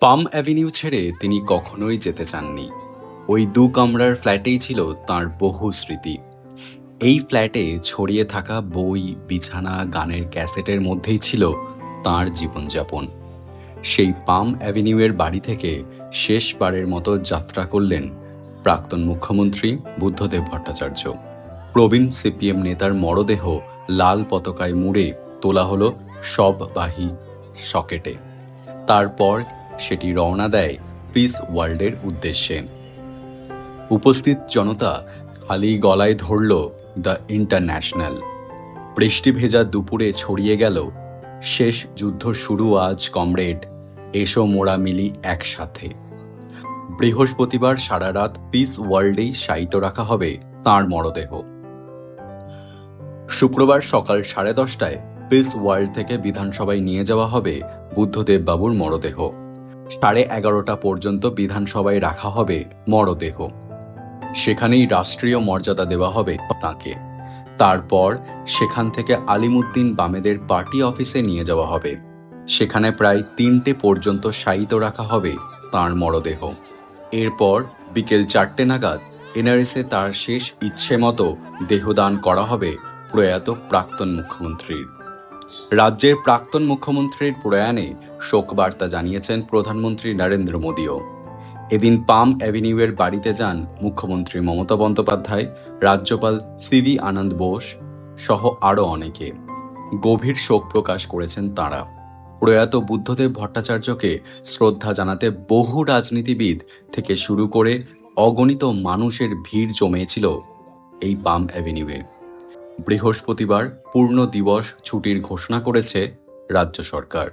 পাম avenue ছেড়ে তিনি কখনোই যেতে চাননি। ওই দু কামরার ফ্ল্যাটেই ছিল তাঁর বহু স্মৃতি। এই ফ্ল্যাটে ছড়িয়ে থাকা বই, বিছানা, গানের ক্যাসেটের মধ্যেই ছিল তাঁর জীবনযাপন। সেই পাম অ্যাভিনিউয়ের বাড়ি থেকে শেষবারের মতো যাত্রা করলেন প্রাক্তন মুখ্যমন্ত্রী বুদ্ধদেব ভট্টাচার্য। প্রবীণ সিপিএম নেতার মরদেহ লাল পতাকায় মুড়ে তোলা হলো সববাহী সকেটে। তারপর সেটি রওনা দেয় পিস ওয়ার্ল্ডের উদ্দেশ্যে। উপস্থিত জনতা খালি গলায় ধরল দ্য ইন্টারন্যাশনাল। বৃষ্টি ভেজা দুপুরে ছড়িয়ে গেল, শেষ যুদ্ধ শুরু আজ কমরেড, এসো মোরা মিলি একসাথে। বৃহস্পতিবার সারা রাত পিস ওয়ার্ল্ডেই শায়িত রাখা হবে তাঁর মরদেহ। শুক্রবার সকাল 10:30টায় পিস ওয়ার্ল্ড থেকে বিধানসভায় নিয়ে যাওয়া হবে বুদ্ধদেব বাবুর মরদেহ। 11:30টা পর্যন্ত বিধানসভায় রাখা হবে মরদেহ। সেখানেই রাষ্ট্রীয় মর্যাদা দেওয়া হবে তাঁকে। তারপর সেখান থেকে আলিমুদ্দিন বামেদের পার্টি অফিসে নিয়ে যাওয়া হবে। সেখানে প্রায় 3টে পর্যন্ত শায়িত রাখা হবে তাঁর মরদেহ। এরপর বিকেল 4টে নাগাদ এনআরএসে তার শেষ ইচ্ছে মতো দেহদান করা হবে প্রয়াত প্রাক্তন মুখ্যমন্ত্রীর। রাজ্যের প্রাক্তন মুখ্যমন্ত্রীর প্রয়াণে শোকবার্তা জানিয়েছেন প্রধানমন্ত্রী নরেন্দ্র মোদীও। এদিন পাম অ্যাভিনিউয়ের বাড়িতে যান মুখ্যমন্ত্রী মমতা বন্দ্যোপাধ্যায়, রাজ্যপাল সিভি আনন্দ বোস সহ আরও অনেকে। গভীর শোক প্রকাশ করেছেন তাঁরা। প্রয়াত বুদ্ধদেব ভট্টাচার্যকে শ্রদ্ধা জানাতে বহু রাজনীতিবিদ থেকে শুরু করে অগণিত মানুষের ভিড় জমেছিল এই পাম অ্যাভিনিউয়ে। বৃহস্পতিবার পূর্ণ দিবস ছুটির ঘোষণা করেছে রাজ্য সরকার।